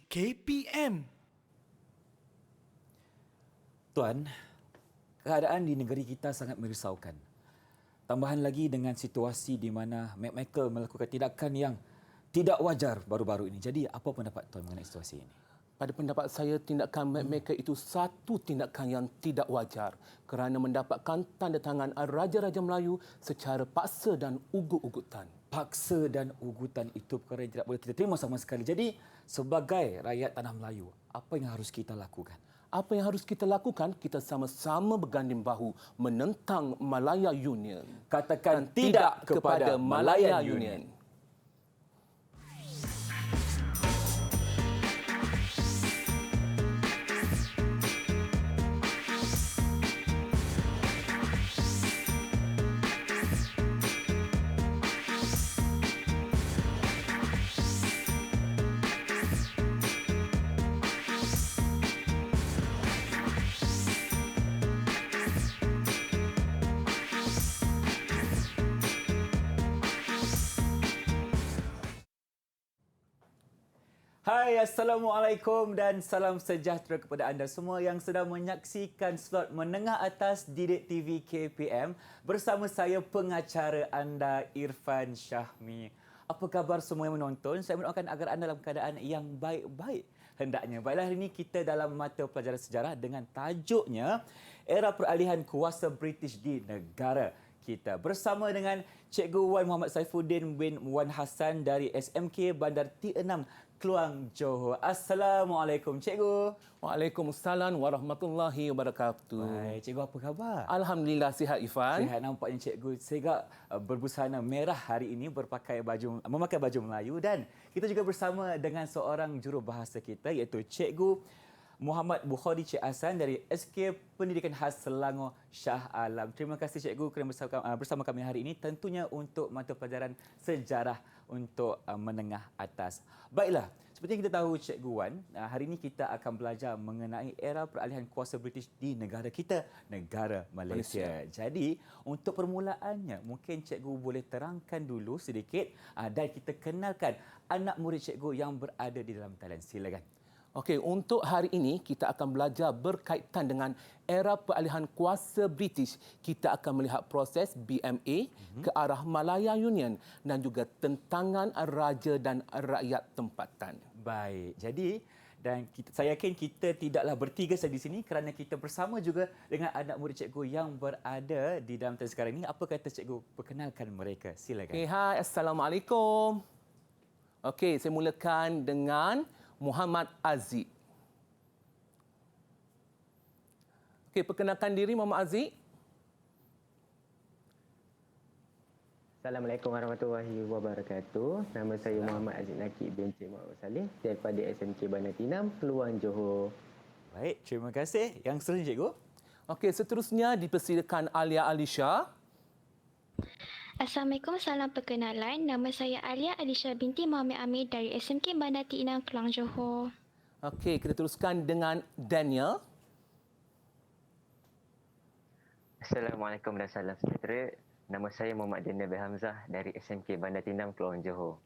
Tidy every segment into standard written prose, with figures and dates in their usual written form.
KPM. Tuan, keadaan di negeri kita sangat merisaukan. Tambahan lagi dengan situasi di mana Mac Michael melakukan tindakan yang tidak wajar baru-baru ini. Jadi, apa pendapat Tuan mengenai situasi ini? Pada pendapat saya, tindakan Mac Michael itu satu tindakan yang tidak wajar kerana mendapatkan tanda tangan Raja-Raja Melayu secara paksa dan ugut-ugutan. Paksa dan ugutan itu perkara yang tidak boleh kita terima sama sekali. Jadi, sebagai rakyat Tanah Melayu, apa yang harus kita lakukan? Apa yang harus kita lakukan? Kita sama-sama berganding bahu menentang Malaya Union. Katakan tidak kepada Malaya Union. Hai, Assalamualaikum dan salam sejahtera kepada anda semua yang sedang menyaksikan slot menengah atas Didik TV KPM bersama saya pengacara anda Irfan Syahmi. Apa khabar semua yang menonton? Saya mendoakan agar anda dalam keadaan yang baik-baik hendaknya. Baiklah, hari ini kita dalam mata pelajaran sejarah dengan tajuknya Era Peralihan Kuasa British di Negara Kita bersama dengan Cikgu Wan Muhammad Saifuddin bin Wan Hassan dari SMK Bandar T6 Kluang Johor. Assalamualaikum Cikgu. Waalaikumsalam warahmatullahi wabarakatuh. Baik, Cikgu apa khabar? Alhamdulillah sihat Ifan. Sihat nampaknya Cikgu Segak berbusana merah hari ini memakai baju Melayu dan kita juga bersama dengan seorang jurubahasa kita iaitu Cikgu Muhammad Bukhari Cik Hasan dari SK Pendidikan Khas Selangor Shah Alam. Terima kasih Cikgu kerana bersama kami hari ini tentunya untuk mata pelajaran sejarah untuk menengah atas. Baiklah, seperti yang kita tahu Cikgu Wan, hari ini kita akan belajar mengenai era peralihan kuasa British di negara kita, negara Malaysia. Jadi, untuk permulaannya, mungkin Cikgu boleh terangkan dulu sedikit dan kita kenalkan anak murid Cikgu yang berada di dalam talian. Silakan. Okey, untuk hari ini kita akan belajar berkaitan dengan era peralihan kuasa British. Kita akan melihat proses BMA ke arah Malaya Union dan juga tentangan raja dan rakyat tempatan. Baik, jadi saya yakin kita tidaklah bertiga saja di sini kerana kita bersama juga dengan anak murid cikgu yang berada di dalam talian sekarang ini. Apa kata cikgu perkenalkan mereka? Silakan. Okay, hai, Assalamualaikum. Okey, saya mulakan dengan Muhammad Aziz. Okey, perkenalkan diri Muhammad Aziz. Assalamualaikum warahmatullahi wabarakatuh. Nama saya Muhammad Aziz Nakib bin Cik Muhammad Saleh daripada SMK Bandar T6 Kluang Johor. Baik, terima kasih. Yang seterusnya cikgu. Okey, seterusnya dipersilakan Alia Alisha. Assalamualaikum, salam perkenalan. Nama saya Alia Alisha binti Muhammad Amir dari SMK Bandar T6 Kluang Johor. Okey, kita teruskan dengan Daniel. Assalamualaikum dan salam sejahtera. Nama saya Muhammad Daniel bin Hamzah dari SMK Bandar T6 Kluang Johor.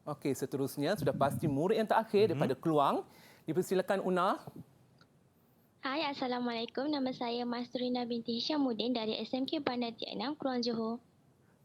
Okey, seterusnya sudah pasti murid yang terakhir daripada Kluang. Dipersilakan Una. Hai, Assalamualaikum. Nama saya Masturina binti Hishamuddin dari SMK Bandar T6 Kluang Johor.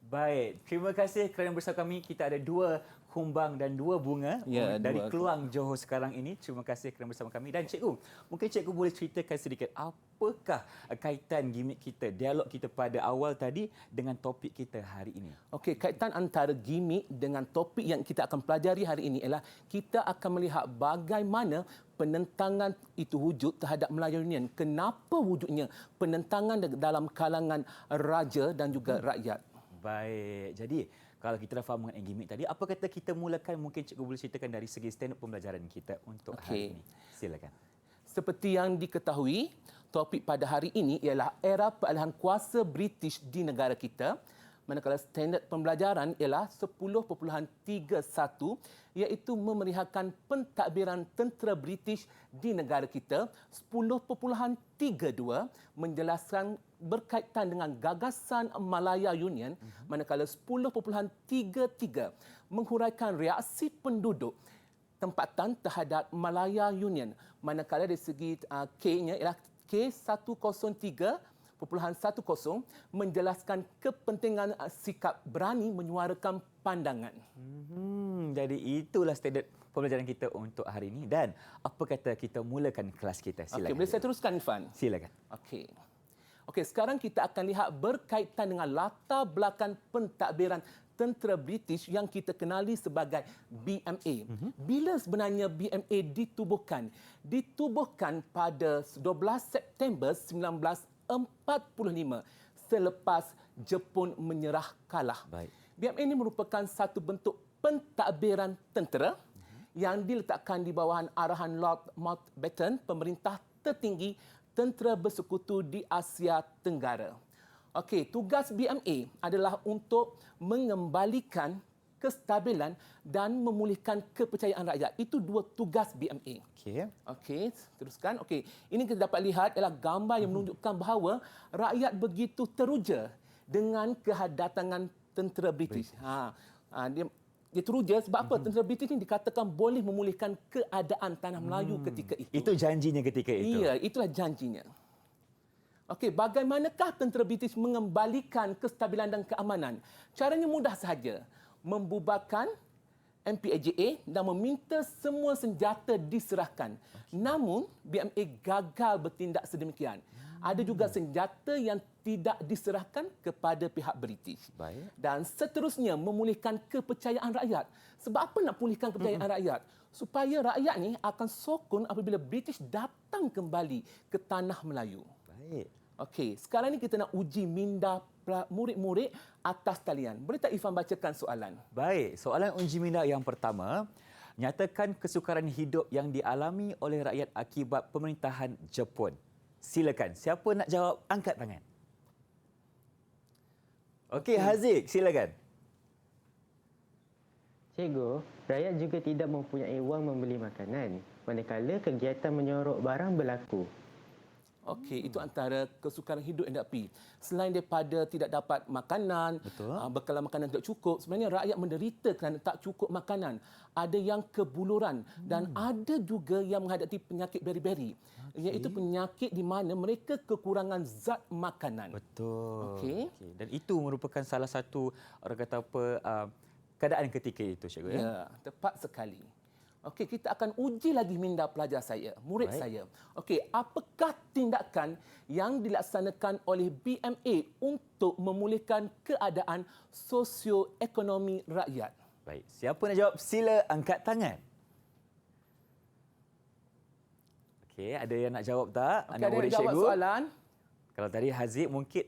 Baik, terima kasih kerana bersama kami. Kita ada 2 kumbang dan 2 bunga dari Kluang Johor sekarang ini. Terima kasih kerana bersama kami. Dan cikgu, mungkin cikgu boleh ceritakan sedikit apakah kaitan gimmick kita, dialog kita pada awal tadi dengan topik kita hari ini? Okey, kaitan antara gimmick dengan topik yang kita akan pelajari hari ini ialah kita akan melihat bagaimana penentangan itu wujud terhadap Malaya Union. Kenapa wujudnya penentangan dalam kalangan raja dan juga rakyat. Baik, jadi kalau kita dah faham mengenai gimmick tadi, apa kata kita mulakan, mungkin cikgu boleh ceritakan dari segi standard pembelajaran kita untuk hari ini. Silakan. Seperti yang diketahui, topik pada hari ini ialah era peralihan kuasa British di negara kita. Manakala standard pembelajaran ialah 10.31 iaitu memeriahkan pentadbiran tentera British di negara kita. 10.32 menjelaskan berkaitan dengan gagasan Malaya Union, manakala 10.33 menghuraikan reaksi penduduk tempatan terhadap Malaya Union. Manakala dari segi K-nya ialah K103.10 menjelaskan kepentingan sikap berani menyuarakan pandangan. Jadi itulah standard pembelajaran kita untuk hari ini. Dan apa kata kita mulakan kelas kita? Silakan. Okey, boleh saya teruskan, Ifan? Silakan. Okey, sekarang kita akan lihat berkaitan dengan latar belakang pentadbiran tentera British yang kita kenali sebagai BMA. Bila sebenarnya BMA ditubuhkan? Ditubuhkan pada 12 September 1945 selepas Jepun menyerah kalah. Baik. BMA ini merupakan satu bentuk pentadbiran tentera yang diletakkan di bawahan arahan Lord Mountbatten, pemerintah tertinggi tentera bersekutu di Asia Tenggara. Okey, tugas BMA adalah untuk mengembalikan kestabilan dan memulihkan kepercayaan rakyat. Itu dua tugas BMA. Okey, teruskan. Okey, ini kita dapat lihat ialah gambar yang menunjukkan bahawa rakyat begitu teruja dengan kedatangan tentera British. Dia teruja sebab apa? Tentera British ini dikatakan boleh memulihkan keadaan tanah Melayu ketika itu. Itu janjinya ketika itu. Iya, itulah janjinya. Okey, bagaimanakah tentera British mengembalikan kestabilan dan keamanan? Caranya mudah sahaja. Membubarkan MPAJA dan meminta semua senjata diserahkan. Namun, BMA gagal bertindak sedemikian. Ada juga senjata yang tidak diserahkan kepada pihak British. Baik. Dan seterusnya memulihkan kepercayaan rakyat. Sebab apa nak pulihkan kepercayaan rakyat? Supaya rakyat ni akan sokong apabila British datang kembali ke tanah Melayu. Baik. Okey, sekarang ni kita nak uji minda murid-murid atas talian. Boleh tak Ifan bacakan soalan? Baik, soalan uji minda yang pertama. Nyatakan kesukaran hidup yang dialami oleh rakyat akibat pemerintahan Jepun. Silakan. Siapa nak jawab, angkat tangan. Okey, Haziq, silakan. Cikgu, rakyat juga tidak mempunyai wang membeli makanan, manakala kegiatan menyorok barang berlaku. Okey, itu antara kesukaran hidup yang dihadapi. Selain daripada tidak dapat makanan, bekalan makanan tidak cukup, sebenarnya rakyat menderita kerana tak cukup makanan. Ada yang kebuluran dan ada juga yang menghadapi penyakit beri-beri. Iaitu penyakit di mana mereka kekurangan zat makanan. Betul. Okey. Dan itu merupakan salah satu, orang kata apa, keadaan ketika itu, cikgu. Ya, tepat sekali. Okey, kita akan uji lagi minda pelajar saya, murid saya. Okey, apakah tindakan yang dilaksanakan oleh BMA untuk memulihkan keadaan sosioekonomi rakyat? Baik, siapa nak jawab, sila angkat tangan. Okey, ada yang nak jawab tak? Okey, Anak ada murid yang jawab cikgu? soalan? Kalau tadi Haziq mungkin,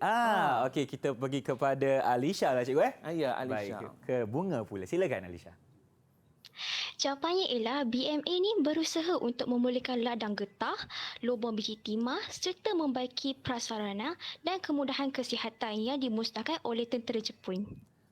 okey, kita pergi kepada Alisha lah, cikgu. Ya, Alisha. Baik, ke Bunga pula. Silakan, Alisha. Jawapannya ialah BMA ni berusaha untuk memulihkan ladang getah, lubang biji timah serta membaiki prasarana dan kemudahan kesihatan yang dimusnahkan oleh tentera Jepun.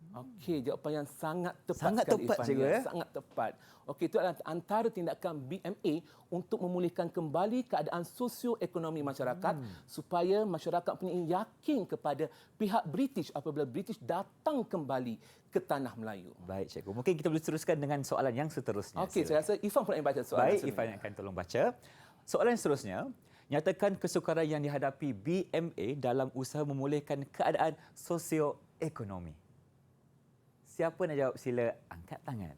Okey, jawapan yang sangat tepat Sangat sekali, tepat, Ifan. cikgu, ya? Sangat tepat. Okey, itu adalah antara tindakan BMA untuk memulihkan kembali keadaan sosioekonomi masyarakat supaya masyarakat punya yakin kepada pihak British apabila British datang kembali ke tanah Melayu. Baik, cikgu. Mungkin kita boleh teruskan dengan soalan yang seterusnya. Okey, saya rasa Ifan pun nak baca soalan. Baik, Ifan akan tolong baca. Soalan seterusnya, nyatakan kesukaran yang dihadapi BMA dalam usaha memulihkan keadaan sosioekonomi. Siapa nak jawab, sila angkat tangan.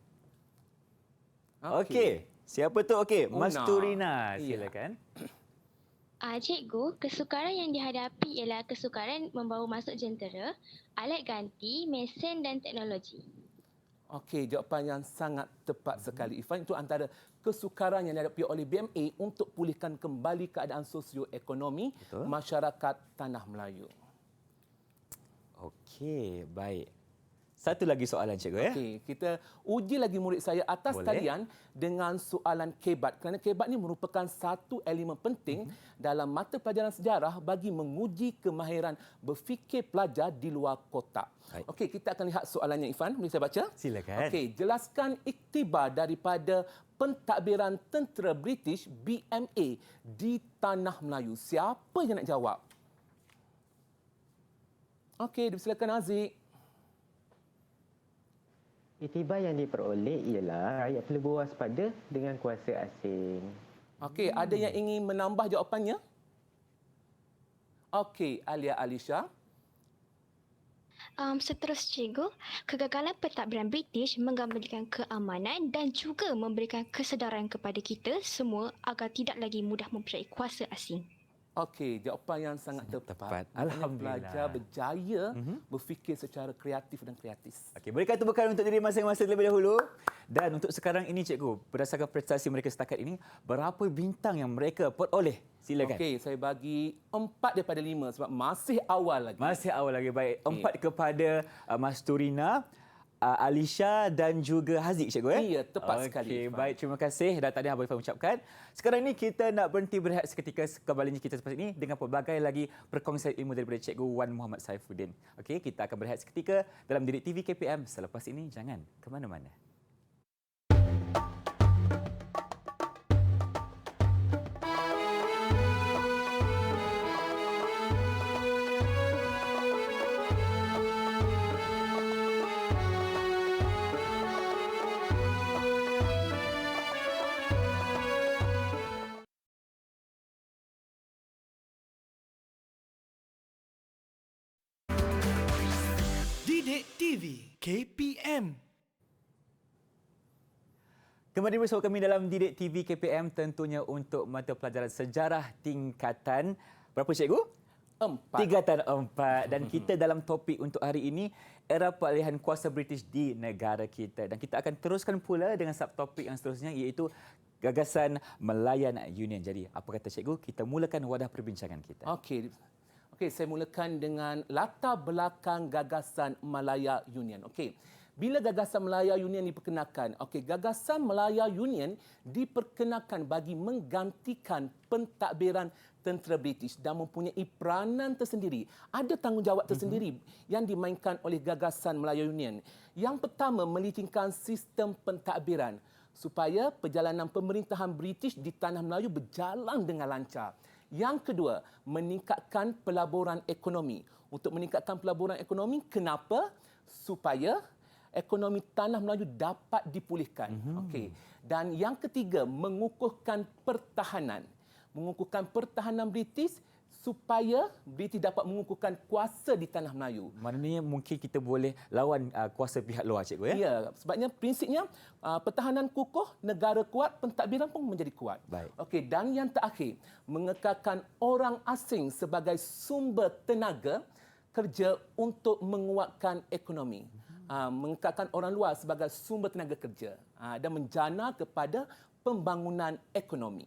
Okey. Siapa tu? Okey, Mas Una. Turina, Ya. silakan. Cikgu, kesukaran yang dihadapi ialah kesukaran membawa masuk jentera, alat ganti, mesin dan teknologi. Okey, jawapan yang sangat tepat sekali, Ifan. Itu antara kesukaran yang dihadapi oleh BMA untuk pulihkan kembali keadaan sosioekonomi masyarakat tanah Melayu. Okey, baik. Satu lagi soalan, cikgu, ya. Okey, kita uji lagi murid saya atas talian dengan soalan kebat. Kerana kebat ni merupakan satu elemen penting dalam mata pelajaran sejarah bagi menguji kemahiran berfikir pelajar di luar kotak. Baik. Okey, kita akan lihat soalannya, Ifan. Boleh saya baca? Silakan. Okey, jelaskan iktibar daripada pentadbiran tentera British BMA di tanah Melayu. Siapa yang nak jawab? Okey, dipersilakan Aziz. Iktibar yang diperoleh ialah rakyat perlu berwaspada dengan kuasa asing. Okey, ada yang ingin menambah jawapannya? Okey, Alia Alisha. Seterus cikgu, kegagalan pentadbiran British mengembalikan keamanan dan juga memberikan kesedaran kepada kita semua agar tidak lagi mudah mempercayai kuasa asing. Okey, jawapan yang sangat tepat. tepat. Alhamdulillah. Pelajar berjaya berfikir secara kreatif dan kreatis. Okey, berikan tepukan untuk diri masing-masing terlebih dahulu. Dan untuk sekarang ini cikgu, berdasarkan prestasi mereka setakat ini, berapa bintang yang mereka peroleh? Silakan. Okey, saya bagi 4 daripada 5 sebab masih awal lagi. Masih awal lagi. Baik. 4 kepada Mas Turina, Alisha dan juga Haziq, cikgu. Ya, tepat sekali, Okey, Irfan. baik. Terima kasih dan tadi Abang Irfan ucapkan. Sekarang ini kita nak berhenti berehat seketika. Kembalinya kita seperti ini dengan pelbagai lagi perkongsian ilmu daripada Cikgu Wan Muhammad Saifuddin. Okey, kita akan berehat seketika dalam Didik TV KPM. Selepas ini, jangan ke mana-mana. Didik TV KPM. Kembali bersama kami dalam Didik TV KPM, tentunya untuk mata pelajaran sejarah tingkatan berapa cikgu? 4. Tingkatan 4. Dan kita dalam topik untuk hari ini, era peralihan kuasa British di negara kita. Dan kita akan teruskan pula dengan subtopik yang seterusnya, iaitu gagasan Malayan Union. Jadi, apa kata cikgu? Kita mulakan wadah perbincangan kita. Okey, saya mulakan dengan latar belakang gagasan Malaya Union. Okey. Bila gagasan Malaya Union diperkenalkan? Okey, gagasan Malaya Union diperkenalkan bagi menggantikan pentadbiran tentera British dan mempunyai peranan tersendiri. Ada tanggungjawab tersendiri yang dimainkan oleh gagasan Malaya Union. Yang pertama, melicingkan sistem pentadbiran supaya perjalanan pemerintahan British di tanah Melayu berjalan dengan lancar. Yang kedua, meningkatkan pelaburan ekonomi. Untuk meningkatkan pelaburan ekonomi, kenapa? Supaya ekonomi tanah Melayu dapat dipulihkan. Okey. Dan yang ketiga, mengukuhkan pertahanan. Mengukuhkan pertahanan British supaya British dapat mengukuhkan kuasa di tanah Melayu. Maknanya mungkin kita boleh lawan kuasa pihak luar, cikgu, ya? Ya, sebabnya prinsipnya pertahanan kukuh, negara kuat, pentadbiran pun menjadi kuat. Baik. Okey, dan yang terakhir, mengekalkan orang asing sebagai sumber tenaga kerja untuk menguatkan ekonomi. Mengekalkan orang luar sebagai sumber tenaga kerja dan menjana kepada pembangunan ekonomi.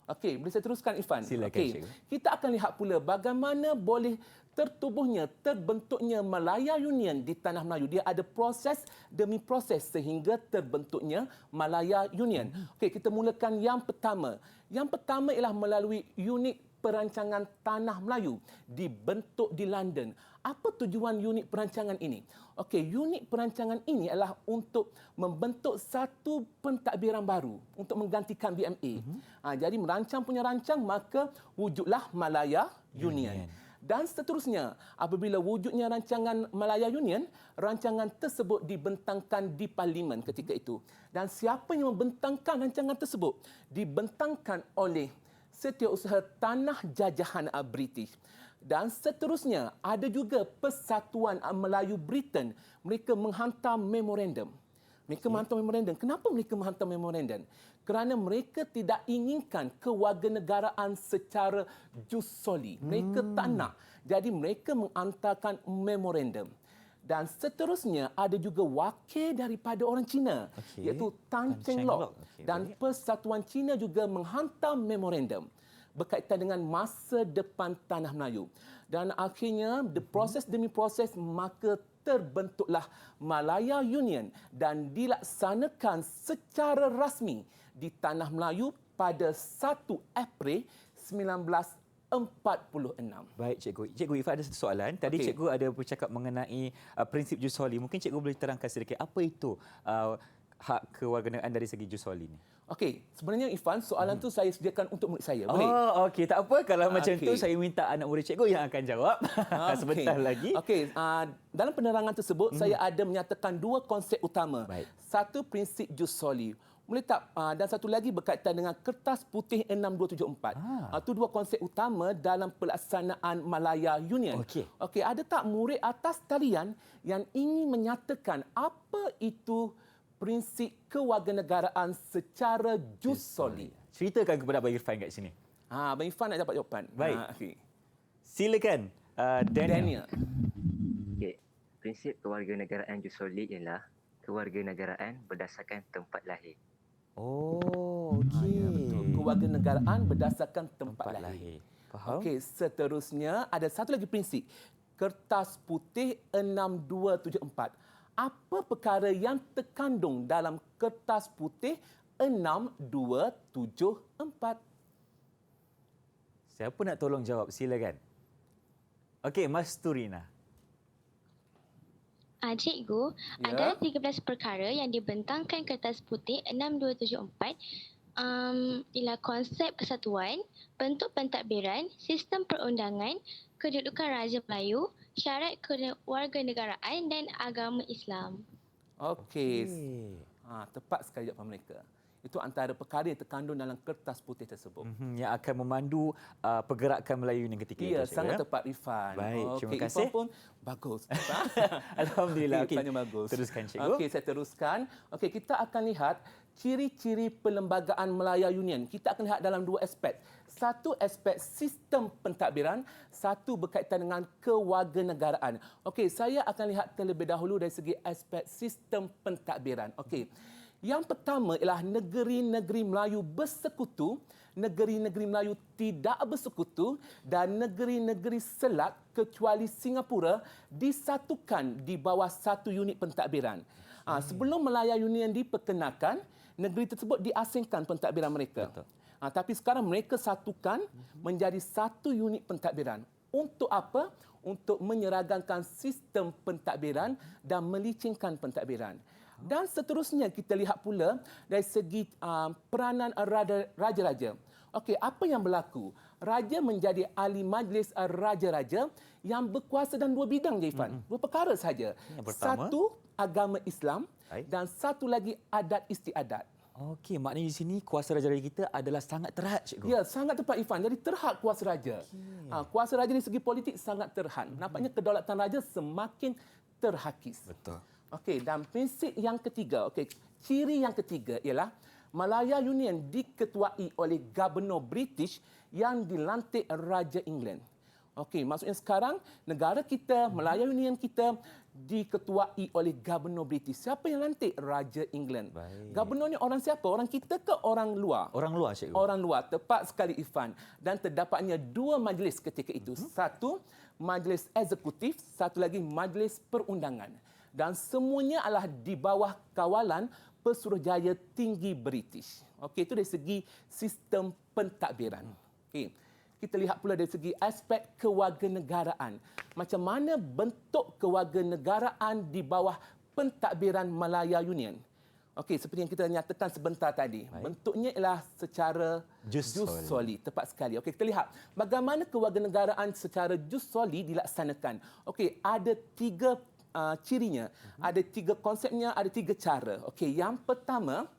Okey, boleh saya teruskan, Irfan? Silakan, Okey, cikgu. kita akan lihat pula bagaimana boleh terbentuknya Malaya Union di tanah Melayu. Dia ada proses demi proses sehingga terbentuknya Malaya Union. Okey, kita mulakan yang pertama. Yang pertama ialah melalui unit perancangan tanah Melayu dibentuk di London. Apa tujuan unit perancangan ini? Okey, unit perancangan ini adalah untuk membentuk satu pentadbiran baru untuk menggantikan BMA. Jadi merancang punya rancang, maka wujudlah Malaya Union. Dan seterusnya, apabila wujudnya rancangan Malaya Union, rancangan tersebut dibentangkan di Parlimen ketika itu. Dan siapa yang membentangkan rancangan tersebut? Dibentangkan oleh Setiausaha Tanah Jajahan British. Dan seterusnya, ada juga Persatuan Melayu Britain. Mereka menghantar memorandum. Kenapa mereka menghantar memorandum? Kerana mereka tidak inginkan kewarganegaraan secara jus soli. Mereka tak nak. Jadi mereka menghantarkan memorandum. Dan seterusnya ada juga wakil daripada orang Cina, iaitu Tan Cheng Lock. Dan Persatuan Cina juga menghantar memorandum berkaitan dengan masa depan tanah Melayu. Dan akhirnya, proses demi proses, maka terbentuklah Malaya Union dan dilaksanakan secara rasmi di tanah Melayu pada 1 April 1946. Baik, cikgu. Cikgu Ifah, ada satu soalan. Tadi cikgu ada bercakap mengenai prinsip jus soli. Mungkin cikgu boleh terangkan sedikit apa itu hak kewarganegaraan dari segi jus soli ini? Okey, sebenarnya Ifan, soalan tu saya sediakan untuk murid saya. Boleh? Oh, okey. Tak apa kalau macam tu Okey. saya minta anak murid cikgu yang akan jawab. Sebentar lagi. Okey, dalam penerangan tersebut saya ada menyatakan dua konsep utama. Baik. Satu, prinsip jus soli. Boleh tak? Dan satu lagi berkaitan dengan kertas putih 6274. Itu dua konsep utama dalam pelaksanaan Malaya Union. Okey. Okey, ada tak murid atas talian yang ingin menyatakan apa itu prinsip kewarganegaraan secara jus soli? Ceritakan kepada Abang Irfan kat sini. Abang Ifan nak dapat jawapan. Baik. Okey. Silakan, Daniel. Daniel. Okey. Prinsip kewarganegaraan Jusoli ialah kewarganegaraan berdasarkan tempat lahir. Oh, okey. Betul. Kewarganegaraan berdasarkan tempat lahir. Faham? Okey, seterusnya ada satu lagi prinsip. Kertas putih 6274. Apa perkara yang terkandung dalam kertas putih 6274? Siapa nak tolong jawab? Silakan. Okey, Mas Turina. Cikgu, Ya. ada 13 perkara yang dibentangkan kertas putih 6274 ialah konsep persatuan, bentuk pentadbiran, sistem perundangan, kedudukan Raja Melayu, syarat kewarganegaraan dan agama Islam. Okey. Tepat sekali jawapan mereka. Itu antara perkara yang terkandung dalam kertas putih tersebut. Yang akan memandu pergerakan Melayu yang ketika itu. Ya, cikgu, sangat ya? tepat Ifan. Baik, terima Okey, kasih. Ifan pun bagus. Alhamdulillah. Okey, Ifan yang bagus. teruskan, cikgu. Okey, saya teruskan. Okey, kita akan lihat ciri-ciri perlembagaan Malaya Union. Kita akan lihat dalam dua aspek. Satu aspek sistem pentadbiran, satu berkaitan dengan kewarganegaraan. Okey, saya akan lihat terlebih dahulu dari segi aspek sistem pentadbiran. Okey. Yang pertama ialah negeri-negeri Melayu bersekutu, negeri-negeri Melayu tidak bersekutu dan negeri-negeri selat kecuali Singapura disatukan di bawah satu unit pentadbiran. Sebelum Malaya Union diperkenalkan, negeri tersebut diasingkan pentadbiran mereka. Tapi sekarang mereka satukan menjadi satu unit pentadbiran. Untuk apa? Untuk menyeragamkan sistem pentadbiran dan melicingkan pentadbiran. Dan seterusnya kita lihat pula dari segi peranan raja-raja. Okey, apa yang berlaku? Raja menjadi ahli majlis raja-raja yang berkuasa dalam dua bidang, Ifan. Dua perkara sahaja. Yang pertama? Satu, agama Islam. Baik. Dan satu lagi, adat istiadat. Okey, maknanya di sini kuasa raja-raja kita adalah sangat terhad, cikgu. Ya, sangat tepat Ifan. Jadi terhad kuasa raja. Kuasa raja dari segi politik sangat terhad. Nampaknya kedaulatan raja semakin terhakis. Betul. Okey, dan prinsip yang ketiga, ciri yang ketiga ialah Malaya Union diketuai oleh Gubernur British yang dilantik Raja England. Okey, maksudnya sekarang negara kita, Malaya Union kita diketuai oleh Gubernur British. Siapa yang lantik? Raja England. Baik. Gubernur ni orang siapa? Orang kita ke orang luar? Orang luar, cikgu. Orang luar, tepat sekali Ifan. Dan terdapatnya dua majlis ketika itu. Satu, majlis eksekutif, satu lagi majlis perundangan. Dan semuanya adalah di bawah kawalan Pesuruhjaya Tinggi British. Okey, itu dari segi sistem pentadbiran. Okey. Kita lihat pula dari segi aspek kewarganegaraan. Macam mana bentuk kewarganegaraan di bawah pentadbiran Malaya Union. Okey, seperti yang kita nyatakan sebentar tadi. Baik. Bentuknya ialah secara Jus soli. Tepat sekali. Okey, kita lihat bagaimana kewarganegaraan secara jus soli dilaksanakan. Okey, ada tiga cirinya. Ada tiga konsepnya, ada tiga cara. Okey, yang pertama,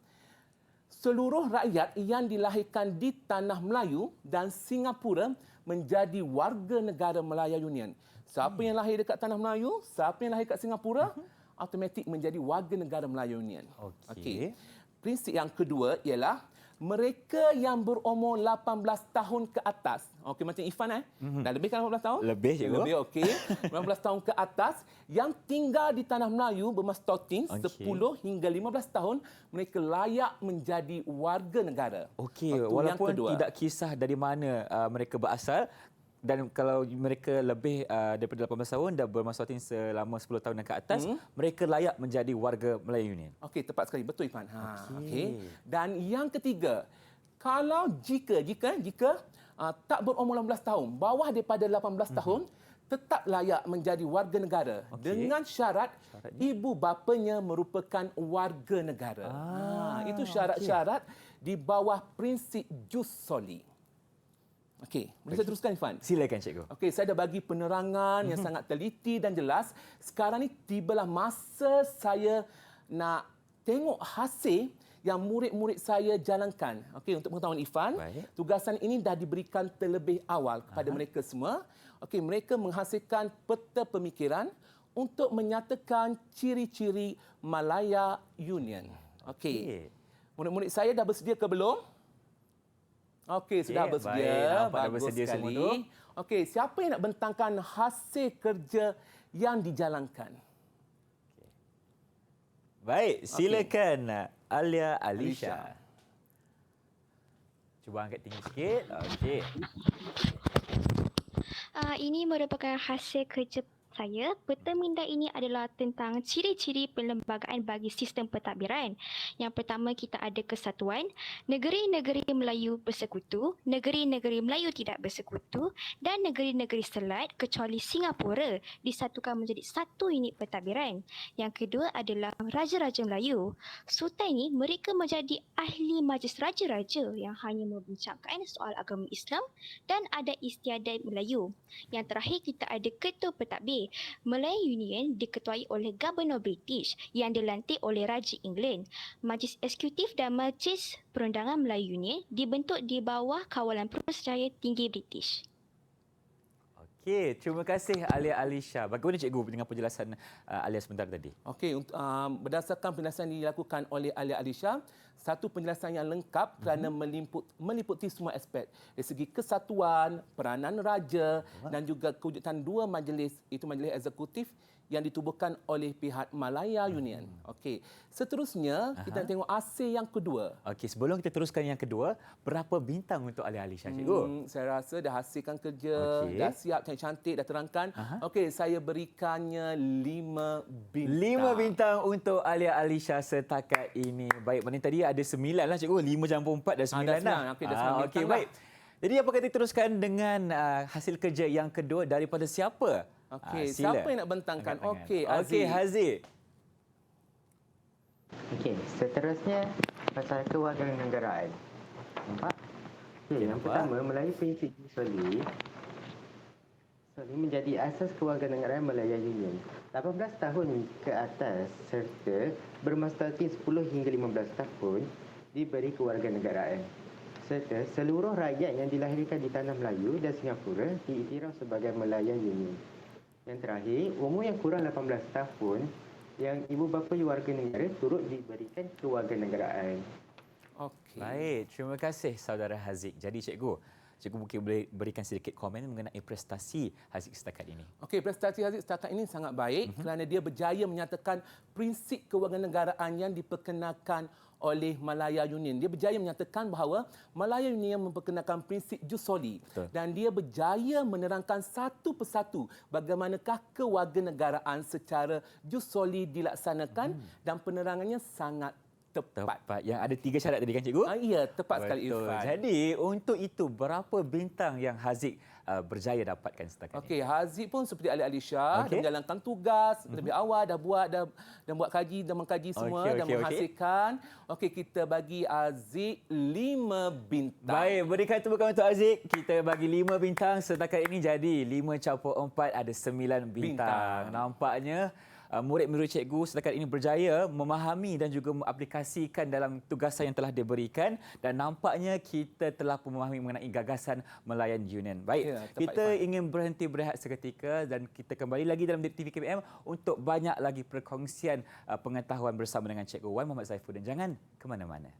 seluruh rakyat yang dilahirkan di tanah Melayu dan Singapura menjadi warga negara Malaya Union. Siapa yang lahir dekat tanah Melayu, siapa yang lahir dekat Singapura, automatik menjadi warga negara Malaya Union. Okey. Prinsip yang kedua ialah mereka yang berumur 18 tahun ke atas. Okey, macam Ifan dah lebih kan 18 tahun? Lebih, cikgu. Lebih, okey. 18 tahun ke atas yang tinggal di tanah Melayu bermasa talking Okey. 10 hingga 15 tahun, mereka layak menjadi warga negara. Okey, Itu yang walaupun kedua. tidak kisah dari mana mereka berasal, dan kalau mereka lebih daripada 18 tahun dan bermasuatin selama 10 tahun dan ke atas, mereka layak menjadi warga Melayu Union. Okey, tepat sekali. Betul Ifan. Okey. Dan yang ketiga, kalau jika tak berumur 18 tahun, bawah daripada 18 tahun, tetap layak menjadi warga negara dengan syarat ibu bapanya merupakan warga negara. Itu syarat-syarat di bawah prinsip jus soli. Okey, boleh saya teruskan Irfan? Silakan cikgu. Okey, saya dah bagi penerangan yang sangat teliti dan jelas. Sekarang ni tibalah masa saya nak tengok hasil yang murid-murid saya jalankan. Okey, untuk pengetahuan Irfan, Baik. tugasan ini dah diberikan terlebih awal kepada mereka semua. Okey, mereka menghasilkan peta pemikiran untuk menyatakan ciri-ciri Malaya Union. Okey. Murid-murid saya dah bersedia ke belum? Okey, sudah Okey, bersedia. baik. Nampak dah Bagus bersedia semua sekali. tu. Okey, siapa yang nak bentangkan hasil kerja yang dijalankan? Baik, silakan Alia Alisha. Alisha. Cuba angkat tinggi sikit. Okey. Ini merupakan hasil kerja saya. Peta minda ini adalah tentang ciri-ciri perlembagaan bagi sistem pentadbiran. Yang pertama, kita ada kesatuan, negeri-negeri Melayu bersekutu, negeri-negeri Melayu tidak bersekutu dan negeri-negeri Selat kecuali Singapura disatukan menjadi satu unit pentadbiran. Yang kedua adalah Raja-Raja Melayu. Sultan ini mereka menjadi ahli majlis raja-raja yang hanya membincangkan soal agama Islam dan ada istiadat Melayu. Yang terakhir, kita ada Ketua Pentadbir. Malaya Union diketuai oleh Gubernur British yang dilantik oleh Raja England. Majlis Eksekutif dan Majlis Perundangan Malaya Union dibentuk di bawah kawalan Perusahaan Tinggi British. Okey, terima kasih Alia Alisha. Bagaimana cikgu dengan penjelasan Alia sebentar tadi? Okey, berdasarkan penjelasan yang dilakukan oleh Alia Alisha, satu penjelasan yang lengkap kerana meliputi semua aspek dari segi kesatuan, peranan raja dan juga kewujudan dua majlis, itu majlis eksekutif yang ditubuhkan oleh pihak Malaya Union. Okey, seterusnya kita tengok hasil yang kedua. Okey, sebelum kita teruskan yang kedua, berapa bintang untuk Alia Alisha cikgu? Saya rasa dah hasilkan kerja, Okey. dah siap, cantik, dah terangkan. Okey, saya berikannya 5 bintang. 5 bintang untuk Alia Alisha setakat ini. Baik, mana tadi ada 9 lah cikgu. 5 campur 4 dah 9 dah dah. 9. Okey, dah 9 Okey, bintang baik. Jadi apa kata teruskan dengan hasil kerja yang kedua daripada siapa? Okey, Sila. siapa yang nak bentangkan? Angkat tangan. Okey, Okey, Haziq. Okey, seterusnya pasal kewarganegaraan. Nampak? Okey, yang nampak. pertama, melalui prinsip Soli menjadi asas kewarganegaraan Malaya Union. 18 tahun ke atas serta bermastaki 10 hingga 15 tahun diberi kewarganegaraan. Serta seluruh rakyat yang dilahirkan di tanah Melayu dan Singapura diiktiraf sebagai Malaya Union. Yang terakhir, umur yang kurang 18 tahun yang ibu bapa warga negara turut diberikan kewarganegaraan. Okey. Baik, terima kasih saudara Haziq. Jadi cikgu mungkin boleh berikan sedikit komen mengenai prestasi Haziq setakat ini. Okey, prestasi Haziq setakat ini sangat baik kerana dia berjaya menyatakan prinsip kewarganegaraan yang diperkenalkan oleh Malaya Union. Dia berjaya menyatakan bahawa Malaya Union memperkenalkan prinsip jus soli dan dia berjaya menerangkan satu persatu bagaimanakah kewarganegaraan secara jus soli dilaksanakan dan penerangannya sangat tepat. Yang ada 3 syarat tadi kan cikgu? Ya, tepat sekali Betul. Irfan. Jadi untuk itu berapa bintang yang Haziq berjaya dapatkan setakat ini? Okey, Haziq pun seperti Ali Alisha, Okey. dia menjalankan tugas lebih awal, dah buat kaji dan mengkaji semua dan menghasilkan. Okey, kita bagi Haziq 5 bintang. Baik, berikan tepukan untuk Haziq. Kita bagi 5 bintang setakat ini jadi 5 campur 4 ada 9 bintang. Nampaknya murid-murid cikgu setakat ini berjaya memahami dan juga mengaplikasikan dalam tugasan yang telah diberikan dan nampaknya kita telah pun memahami mengenai gagasan Malayan Union. Baik, Ya, tepat, kita Irfan. ingin berhenti berehat seketika dan kita kembali lagi dalam TV KPM untuk banyak lagi perkongsian pengetahuan bersama dengan Cikgu Wan Muhammad Saifuddin. Jangan ke mana-mana.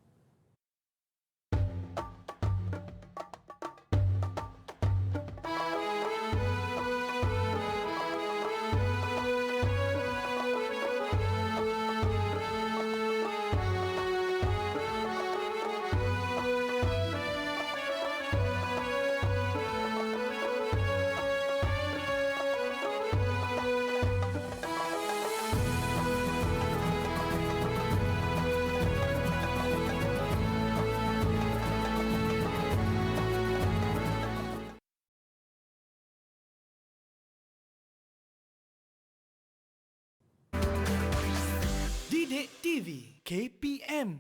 Didik TV KPM.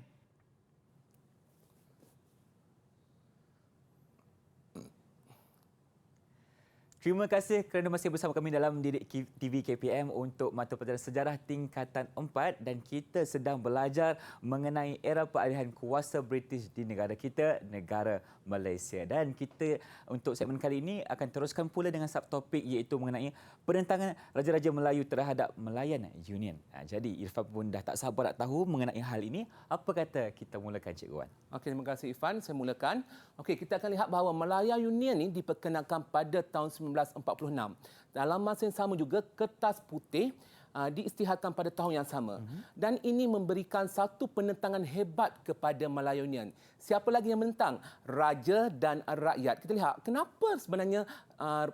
Terima kasih kerana masih bersama kami dalam Didik TV KPM untuk mata pelajaran sejarah tingkatan 4 dan kita sedang belajar mengenai era peralihan kuasa British di negara kita, negara Malaysia. Dan kita untuk segmen kali ini akan teruskan pula dengan subtopik iaitu mengenai penentangan Raja-Raja Melayu terhadap Malayan Union. Jadi Irfan pun dah tak sabar nak tahu mengenai hal ini. Apa kata kita mulakan Cikgu Wan? Okey, terima kasih Irfan. Saya mulakan. Okey, kita akan lihat bahawa Malaya Union ini diperkenalkan pada tahun 1946. Dalam masa yang sama juga, kertas putih diisytiharkan pada tahun yang sama. Dan ini memberikan satu penentangan hebat kepada Malaya Union. Siapa lagi yang menentang? Raja dan rakyat. Kita lihat kenapa sebenarnya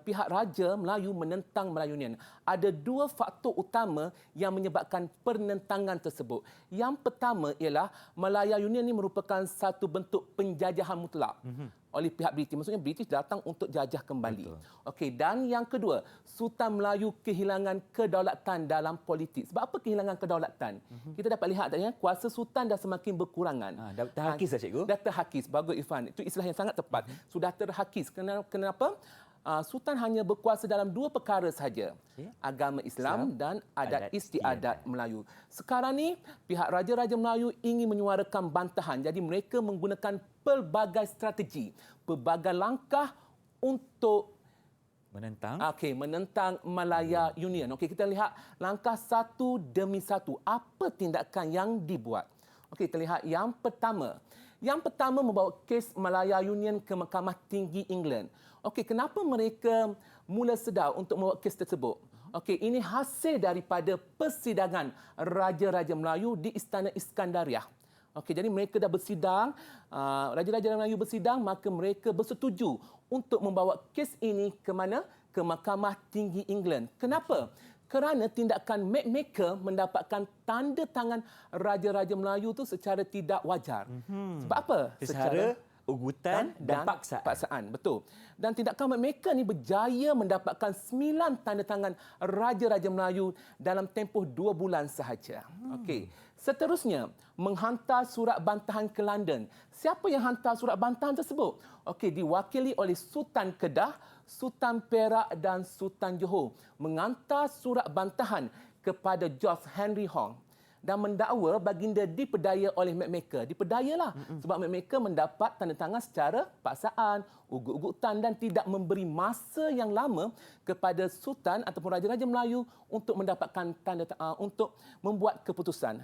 pihak Raja Melayu menentang Malaya Union. Ada dua faktor utama yang menyebabkan penentangan tersebut. Yang pertama ialah Malaya Union ini merupakan satu bentuk penjajahan mutlak oleh pihak British. Maksudnya British datang untuk jajah kembali. Okey, dan yang kedua, Sultan Melayu kehilangan kedaulatan dalam politik. Sebab apa kehilangan kedaulatan? Kita dapat lihat tadi, kuasa sultan dah semakin berkurangan. Dah terhakis dah Cikgu? Dah terhakis. Bagus Irfan. Itu istilah yang sangat tepat. Sudah terhakis. Kenapa? Sultan hanya berkuasa dalam dua perkara sahaja. Agama Islam dan adat istiadat Melayu. Sekarang ni pihak Raja-Raja Melayu ingin menyuarakan bantahan. Jadi mereka menggunakan pelbagai strategi, pelbagai langkah untuk menentang Malaya Union. Okey, kita lihat langkah satu demi satu. Apa tindakan yang dibuat? Okey, kita lihat yang pertama. Yang pertama membawa kes Malaya Union ke Mahkamah Tinggi England. Okey, kenapa mereka mula sedar untuk membawa kes tersebut? Okey, ini hasil daripada persidangan Raja-Raja Melayu di Istana Iskandariah. Okey, jadi mereka dah bersidang, Raja-Raja Melayu bersidang, maka mereka bersetuju untuk membawa kes ini ke mana? Ke Mahkamah Tinggi England. Kenapa? Kerana tindakan mapmaker mendapatkan tanda tangan Raja-Raja Melayu itu secara tidak wajar. Sebab apa? Secara ugutan dan paksaan. Betul. Dan tindakan mapmaker ni berjaya mendapatkan 9 tanda tangan Raja-Raja Melayu dalam tempoh 2 bulan sahaja. Okey. Seterusnya, menghantar surat bantahan ke London. Siapa yang hantar surat bantahan tersebut? Okey, diwakili oleh Sultan Kedah, Sultan Perak dan Sultan Johor menghantar surat bantahan kepada George Henry Hong dan mendakwa baginda diperdaya oleh mapmaker. Diperdayalah sebab mapmaker mendapat tanda tangan secara paksaan, ugut-ugutan dan tidak memberi masa yang lama kepada sultan ataupun raja-raja Melayu untuk mendapatkan untuk membuat keputusan.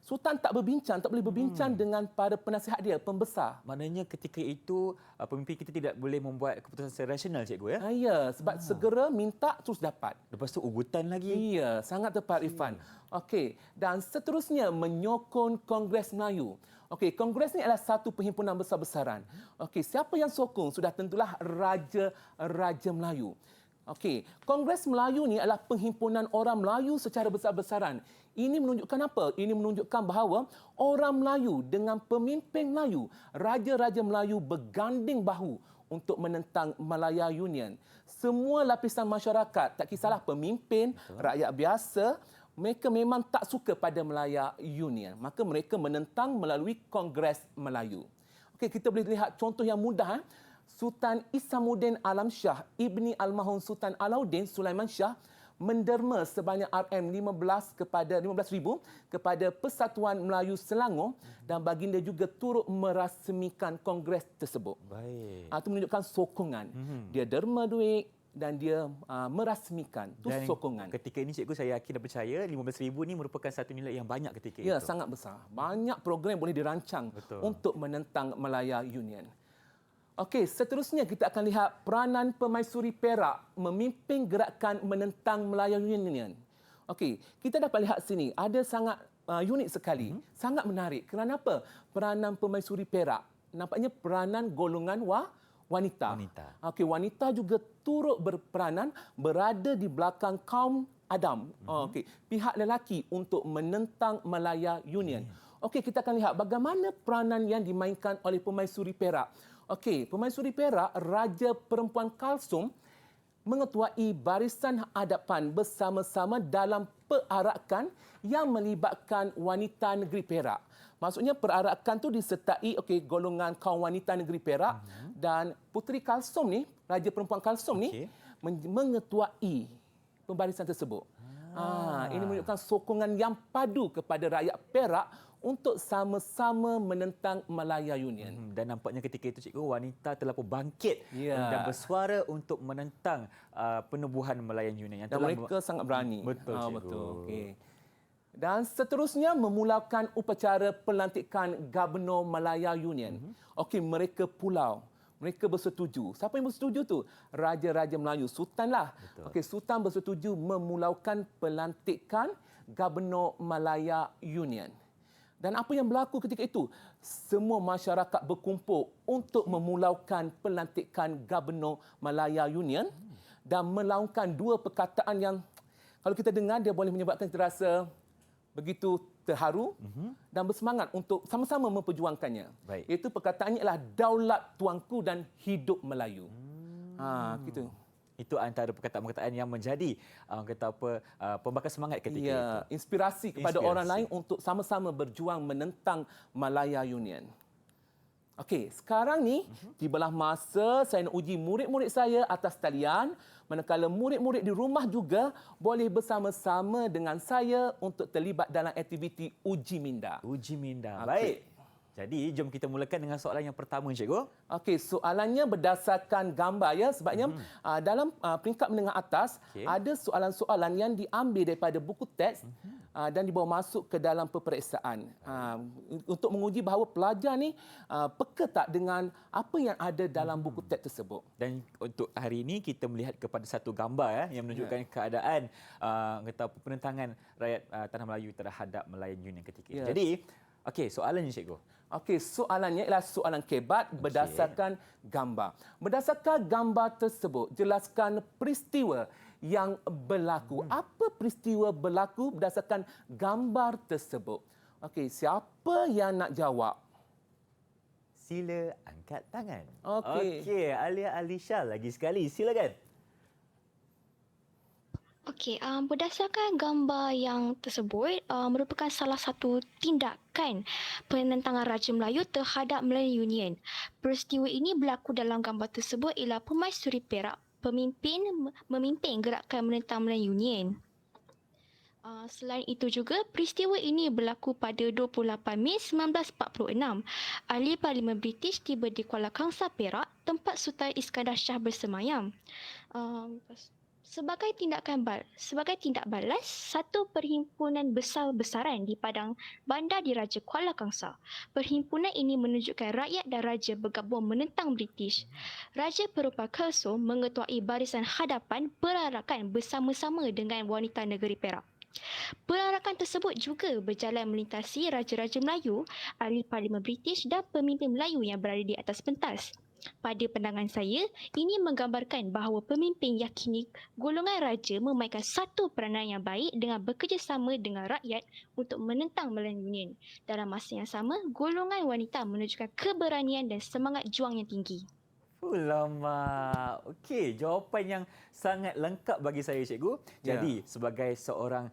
Sultan tak boleh berbincang dengan para penasihat dia, pembesar. Maknanya ketika itu pemimpin kita tidak boleh membuat keputusan secara rasional, Cikgu ya? Ya, sebab segera minta terus dapat. Lepas tu ugutan lagi. Ya, sangat tepat Irfan. Okey, dan seterusnya menyokong Kongres Melayu. Okey, Kongres ni adalah satu perhimpunan besar-besaran. Okey, siapa yang sokong? Sudah tentulah Raja-Raja Melayu. Okey, Kongres Melayu ni adalah perhimpunan orang Melayu secara besar-besaran. Ini menunjukkan apa? Ini menunjukkan bahawa orang Melayu dengan pemimpin Melayu, Raja-Raja Melayu berganding bahu untuk menentang Malaya Union. Semua lapisan masyarakat, tak kisahlah pemimpin, rakyat biasa, mereka memang tak suka pada Malaya Union. Maka mereka menentang melalui Kongres Melayu. Okey, kita boleh lihat contoh yang mudah. Sultan Isamuddin Alam Shah, ibni almarhum Sultan Alauddin Sulaiman Shah, menderma sebanyak RM15,000 kepada Persatuan Melayu Selangor dan baginda juga turut merasmikan kongres tersebut. Baik. Itu menunjukkan sokongan. Dia derma duit dan dia merasmikan. Itu sokongan. Ketika ini Cikgu saya yakin dan percaya RM15,000 ni merupakan satu nilai yang banyak ketika itu. Ya, sangat besar. Banyak program boleh dirancang untuk menentang Malaya Union. Okey, seterusnya kita akan lihat peranan Permaisuri Perak memimpin gerakan menentang Malaya Union. Okey, kita dapat lihat sini ada sangat unik sekali, sangat menarik. Kerana apa? Peranan Permaisuri Perak. Nampaknya peranan golongan wanita. Okey, wanita juga turut berperanan berada di belakang kaum Adam. Okey, pihak lelaki untuk menentang Malaya Union. Okey, kita akan lihat bagaimana peranan yang dimainkan oleh Permaisuri Perak. Okey, Permaisuri Perak, Raja Perempuan Kalsum mengetuai barisan hadapan bersama-sama dalam perarakan yang melibatkan wanita negeri Perak. Maksudnya perarakan tu disertai golongan kaum wanita negeri Perak dan Puteri Kalsum ni, Raja Perempuan Kalsum ni mengetuai pembarisan tersebut. Ini menunjukkan sokongan yang padu kepada rakyat Perak untuk sama-sama menentang Malaya Union. Dan nampaknya ketika itu cikgu, wanita telah pun bangkit dan bersuara untuk menentang penubuhan Malayan Union yang Dan telah mereka sangat berani. Betul, cikgu. Betul. Okey. Dan seterusnya memulakan upacara pelantikan Gubernur Malaya Union. Okey, mereka pulau. Mereka bersetuju. Siapa yang bersetuju tu? Raja-Raja Melayu, Sultan lah. Okey, Sultan bersetuju memulaukan pelantikan Gubernur Malaya Union. Dan apa yang berlaku ketika itu? Semua masyarakat berkumpul untuk memulaukan pelantikan Gubernur Malaya Union dan melaungkan dua perkataan yang kalau kita dengar dia boleh menyebabkan kita rasa begitu terharu dan bersemangat untuk sama-sama memperjuangkannya. Baik. Iaitu perkataannya ialah daulat tuanku dan hidup Melayu. Gitu. Itu antara perkataan-perkataan yang menjadi pembakar semangat ketika itu. Inspirasi kepada orang lain untuk sama-sama berjuang menentang Malaya Union. Okey, sekarang ni tibalah masa saya nak uji murid-murid saya atas talian, manakala murid-murid di rumah juga boleh bersama-sama dengan saya untuk terlibat dalam aktiviti uji minda. Uji minda. Okey. Baik. Jadi, jom kita mulakan dengan soalan yang pertama, cikgu. Okey, soalannya berdasarkan gambar ya. Sebabnya dalam peringkat menengah atas ada soalan-soalan yang diambil daripada buku teks dan dibawa masuk ke dalam peperiksaan. Untuk menguji bahawa pelajar ni peka tak dengan apa yang ada dalam buku teks tersebut. Dan untuk hari ini kita melihat kepada satu gambar yang menunjukkan keadaan penentangan rakyat Tanah Melayu terhadap Malayan Union ketika itu. Jadi, okey, soalannya cikgu. Okey, soalannya ialah soalan kebat berdasarkan gambar. Berdasarkan gambar tersebut, jelaskan peristiwa yang berlaku. Apa peristiwa berlaku berdasarkan gambar tersebut? Okey, siapa yang nak jawab? Sila angkat tangan. Okey. Okey, Alia Alisha lagi sekali. Silakan. Okey, berdasarkan gambar yang tersebut merupakan salah satu tindakan penentangan Raja Melayu terhadap Malayan Union. Peristiwa ini berlaku dalam gambar tersebut ialah Permaisuri Perak memimpin gerakan menentang Malayan Union. Selain itu juga, peristiwa ini berlaku pada 28 Mei 1946. Ahli Parlimen British tiba di Kuala Kangsar, Perak, tempat Sultan Iskandar Shah bersemayam. Sebagai tindak balas, satu perhimpunan besar-besaran di padang bandar diraja Kuala Kangsar. Perhimpunan ini menunjukkan rakyat dan raja bergabung menentang British. Raja Perupa Kelso mengetuai barisan hadapan perarakan bersama-sama dengan wanita negeri Perak. Perarakan tersebut juga berjalan melintasi raja-raja Melayu, ahli Parlimen British dan pemimpin Melayu yang berada di atas pentas. Pada pandangan saya, ini menggambarkan bahawa pemimpin yakini golongan raja memainkan satu peranan yang baik dengan bekerjasama dengan rakyat untuk menentang Malayan Union. Dalam masa yang sama, golongan wanita menunjukkan keberanian dan semangat juang yang tinggi. Lama. Okey, jawapan yang sangat lengkap bagi saya, cikgu. Jadi, sebagai seorang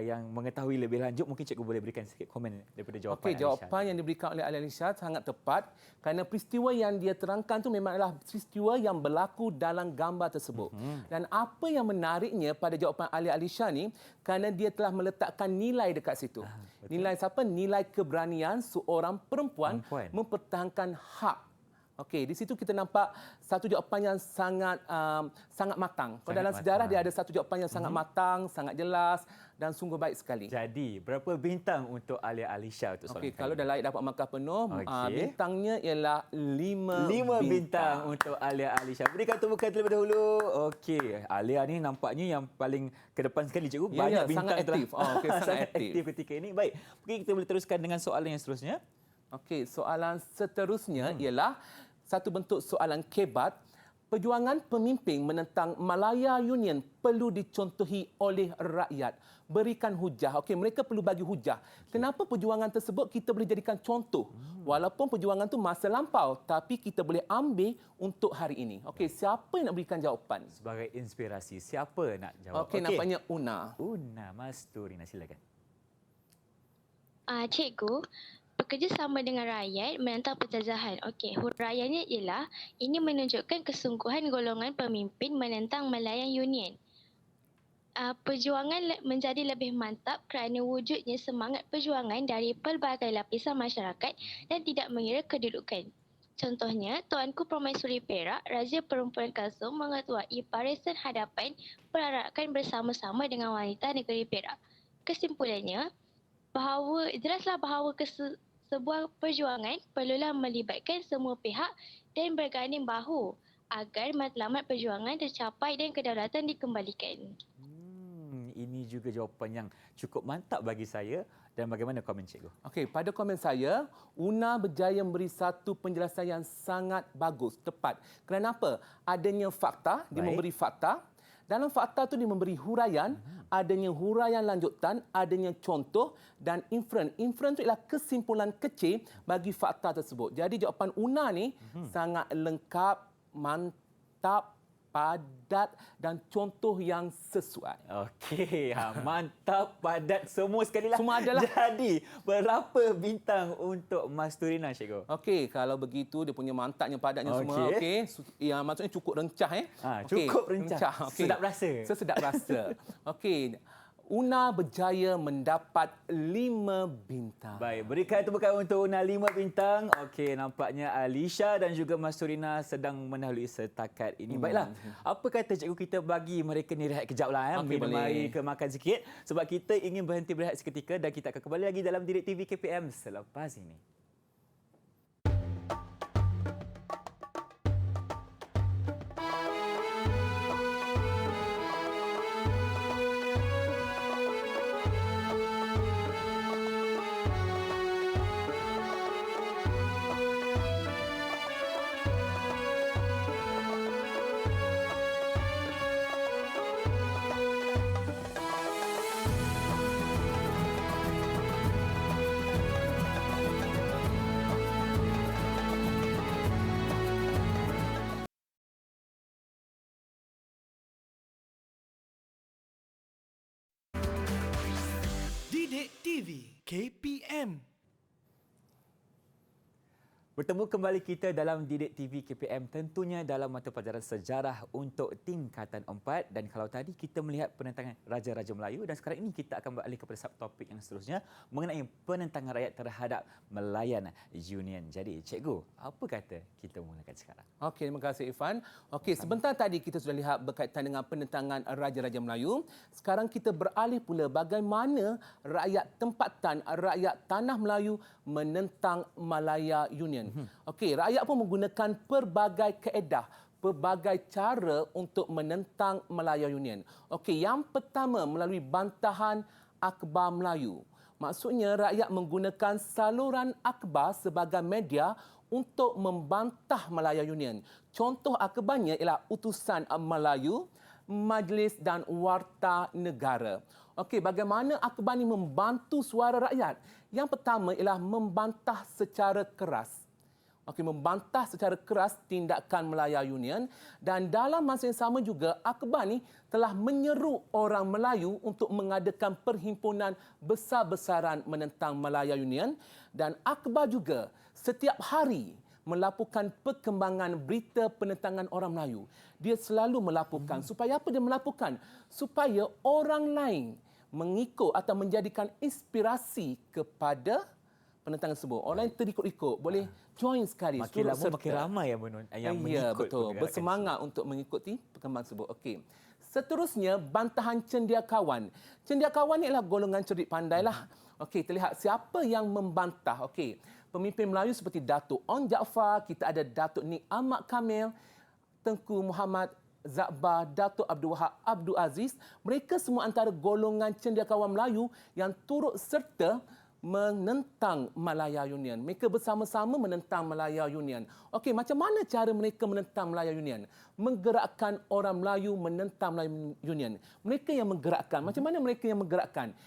yang mengetahui lebih lanjut, mungkin cikgu boleh berikan sedikit komen daripada jawapan Okey, Alisha. jawapan yang diberikan oleh Alisha sangat tepat kerana peristiwa yang dia terangkan tu memang adalah peristiwa yang berlaku dalam gambar tersebut. Dan apa yang menariknya pada jawapan Alisha ni, kerana dia telah meletakkan nilai dekat situ. Nilai siapa? Nilai keberanian seorang perempuan mempertahankan hak. Okey, di situ kita nampak satu jawapan yang sangat matang. Kalau dalam sejarah dia ada satu jawapan yang sangat matang, sangat jelas dan sungguh baik sekali. Jadi, berapa bintang untuk Alia Alisha untuk soalan Okey, kali kalau ini? dah layak dapat markah penuh, bintangnya ialah 5 bintang untuk Alia Alisha. Berikan tepukan terlebih dahulu. Okey, Alia ni nampaknya yang paling ke depan sekali, cikgu. Banyak bintang sangat aktif. Okey, sangat aktif ketika ini. Baik, mungkin kita boleh teruskan dengan soalan yang seterusnya. Okey, soalan seterusnya ialah satu bentuk soalan kebat. Perjuangan pemimpin menentang Malaya Union perlu dicontohi oleh rakyat. Berikan hujah. Okey, mereka perlu bagi hujah. Kenapa perjuangan tersebut kita boleh jadikan contoh? Walaupun perjuangan itu masa lampau, tapi kita boleh ambil untuk hari ini. Okey, siapa yang nak berikan jawapan? Sebagai inspirasi, siapa nak jawab? Okey, nampaknya Una. Una Masturina, silakan. Cikgu, bekerjasama dengan rakyat menentang penjajahan. Okey, huraiannya ialah ini menunjukkan kesungguhan golongan pemimpin menentang Malayan Union. Perjuangan menjadi lebih mantap kerana wujudnya semangat perjuangan dari pelbagai lapisan masyarakat dan tidak mengira kedudukan. Contohnya, Tuanku Permaisuri Perak, Raja Perempuan Kasum mengetuai barisan hadapan perarakan bersama-sama dengan wanita negeri Perak. Kesimpulannya, jelaslah bahawa sebuah perjuangan perlulah melibatkan semua pihak dan berganding bahu agar matlamat perjuangan tercapai dan kedaulatan dikembalikan. Ini juga jawapan yang cukup mantap bagi saya. Dan bagaimana komen cikgu? Okey, pada komen saya, UNA berjaya memberi satu penjelasan yang sangat bagus, tepat. Kenapa? Adanya fakta, dia memberi fakta. Dalam fakta itu dia memberi huraian, adanya huraian lanjutan, adanya contoh dan inferen. Inferen itu ialah kesimpulan kecil bagi fakta tersebut. Jadi jawapan UNA ni sangat lengkap, mantap, padat dan contoh yang sesuai. Okey, mantap, padat, semua sekali lah. Semua adalah. Jadi, berapa bintang untuk Mas Turina, cikgu? Okey, kalau begitu dia punya mantapnya, padatnya semua. Okey, ya, maksudnya cukup rencah. Cukup rencah. Okey. Sedap rasa. Sesedap rasa. Okey. UNA berjaya mendapat 5 bintang. Baik, berikan tepukan untuk UNA 5 bintang. Okey, nampaknya Alisha dan juga Mas Turina sedang mendahului setakat ini. Baiklah, apa kata cikgu kita bagi mereka ni rehat kejap lah. Okey, Minum boleh. air ke makan sikit. Sebab kita ingin berhenti berehat seketika dan kita akan kembali lagi dalam Didik TV KPM selepas ini. Didik TV KPM. Bertemu kembali kita dalam Didik TV KPM, tentunya dalam mata pelajaran sejarah untuk tingkatan 4. Dan kalau tadi kita melihat penentangan Raja-Raja Melayu, dan sekarang ini kita akan beralih kepada subtopik yang seterusnya mengenai penentangan rakyat terhadap Malayan Union. Jadi, cikgu, apa kata kita mulakan sekarang? Okey, terima kasih Irfan. Okey, sebentar tadi kita sudah lihat berkaitan dengan penentangan Raja-Raja Melayu. Sekarang kita beralih pula bagaimana rakyat tempatan, rakyat tanah Melayu menentang Malaya Union. Okey, rakyat pun menggunakan pelbagai kaedah, pelbagai cara untuk menentang Malaya Union. Okey, yang pertama melalui bantahan akhbar Melayu. Maksudnya rakyat menggunakan saluran akhbar sebagai media untuk membantah Malaya Union. Contoh akhbarnya ialah Utusan Melayu, Majlis dan Warta Negara. Okey, bagaimana akhbar ini membantu suara rakyat? Yang pertama ialah membantah secara keras. Okey, membantah secara keras tindakan Malaya Union, dan dalam masa yang sama juga akhbar ni telah menyeru orang Melayu untuk mengadakan perhimpunan besar-besaran menentang Malaya Union, dan akhbar juga setiap hari melaporkan perkembangan berita penentangan orang Melayu. Dia selalu melaporkan. Supaya apa dia melaporkan? Supaya orang lain mengikut atau menjadikan inspirasi kepada penentangan tersebut. Orang yang terikut-ikut boleh join sekali. Makin lama makin ramai yang mengikut. Ya, betul. pergerakan Bersemangat untuk mengikuti perkembangan tersebut. Okey. Seterusnya, bantahan cendekiawan. Cendekiawan ni adalah golongan cerdik pandai lah. Okey, terlihat siapa yang membantah. Okey, pemimpin Melayu seperti Datuk On Jaafar, kita ada Datuk Nik Ahmad Kamil, Tengku Muhammad Zakbar, Datuk Abdul Wahab Abdul Aziz. Mereka semua antara golongan cendekiawan Melayu yang turut serta menentang Malaya Union. Mereka bersama-sama menentang Malaya Union. Okey, macam mana cara mereka menentang Malaya Union? Menggerakkan orang Melayu menentang Malaya Union. Mereka yang menggerakkan. Macam mana mereka yang menggerakkan?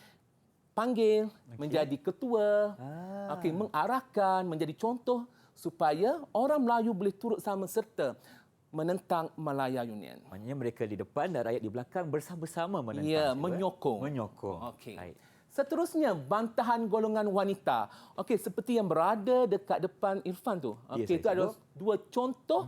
Panggil, menjadi ketua, mengarahkan, menjadi contoh supaya orang Melayu boleh turut sama serta menentang Malaya Union. Maknanya mereka di depan dan rakyat di belakang bersama-sama menentang. Ya, menyokong. Menyokong. Okey. Baik. Seterusnya, bantahan golongan wanita. Okey, seperti yang berada dekat depan Irfan tu. Ya, Okey, saya itu adalah tahu. dua contoh